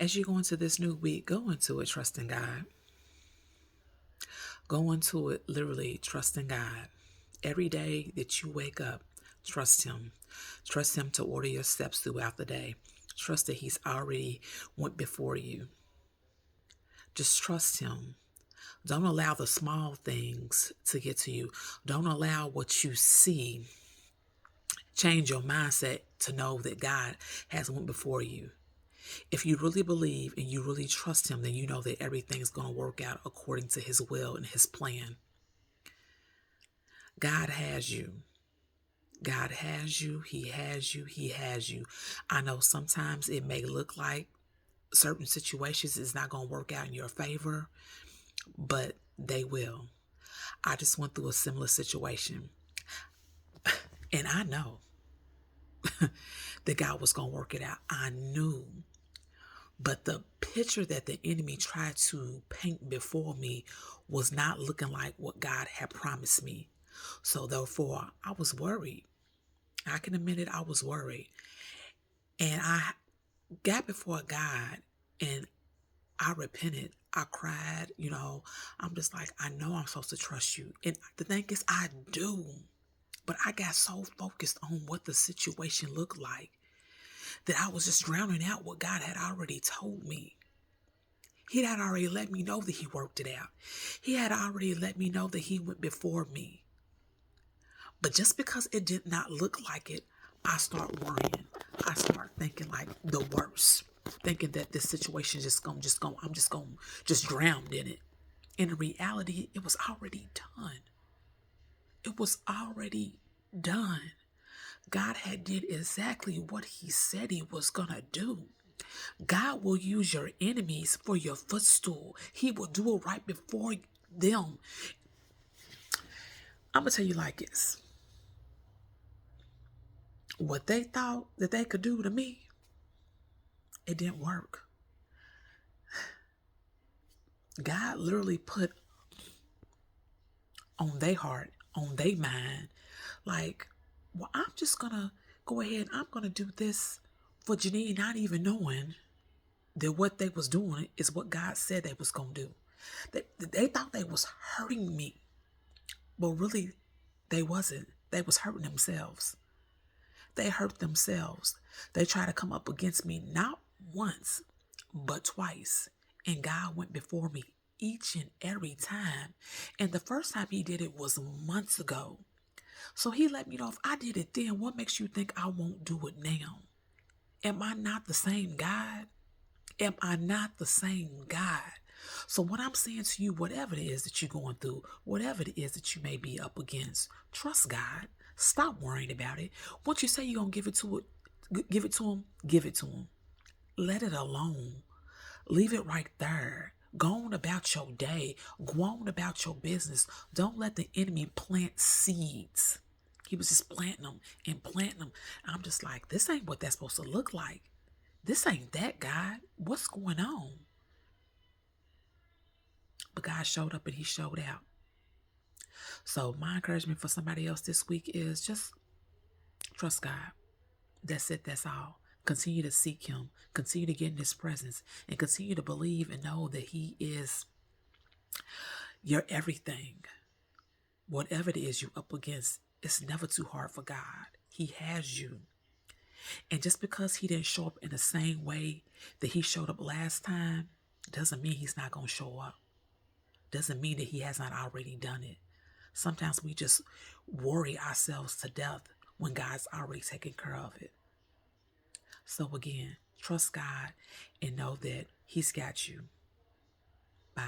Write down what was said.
As you go into this new week, go into it trusting God. Go into it literally trusting God. Every day that you wake up, trust Him. Trust Him to order your steps throughout the day. Trust that He's already went before you. Just trust Him. Don't allow the small things to get to you. Don't allow what you see change your mindset to know that God has went before you. If you really believe and you really trust Him, then you know that everything's going to work out according to His will and His plan. God has you. God has you. He has you. He has you. I know sometimes it may look like certain situations is not going to work out in your favor, but they will. I just went through a similar situation, and I know that God was going to work it out. I knew. But the picture that the enemy tried to paint before me was not looking like what God had promised me. So therefore, I was worried. I can admit it, I was worried. And I got before God and I repented. I cried, I'm just like, I know I'm supposed to trust you. And the thing is, I do. But I got so focused on what the situation looked like that I was just drowning out what God had already told me. He had already let me know that He worked it out. He had already let me know that He went before me. But just because it did not look like it, I start worrying. I start thinking like the worst, thinking that this situation I'm just going to drown in it. In reality, it was already done. It was already done. God had did exactly what He said He was going to do. God will use your enemies for your footstool. He will do it right before them. I'm going to tell you like this. What they thought that they could do to me, it didn't work. God literally put on their heart, on their mind, like, well, I'm just going to go ahead. I'm going to do this for Janine, not even knowing that what they was doing is what God said they was going to do. They thought they was hurting me, but really they wasn't. They was hurting themselves. They hurt themselves. They tried to come up against me not once, but twice. And God went before me each and every time. And the first time He did it was months ago. So He let me know if I did it then, what makes you think I won't do it now? Am I not the same God? Am I not the same God? So what I'm saying to you, whatever it is that you're going through, whatever it is that you may be up against, trust God. Stop worrying about it. Once you say you're going to give it to Him, give it to Him. Let it alone. Leave it right there. Go on about your day. Go on about your business. Don't let the enemy plant seeds. He was just planting them and planting them. I'm just like, this ain't what that's supposed to look like. This ain't that, God. What's going on? But God showed up and He showed out. So my encouragement for somebody else this week is just trust God. That's it. That's all. Continue to seek Him. Continue to get in His presence and continue to believe and know that He is your everything. Whatever it is you're up against, it's never too hard for God. He has you. And just because He didn't show up in the same way that He showed up last time, doesn't mean He's not going to show up. Doesn't mean that He has not already done it. Sometimes we just worry ourselves to death when God's already taken care of it. So again, trust God and know that He's got you. Bye.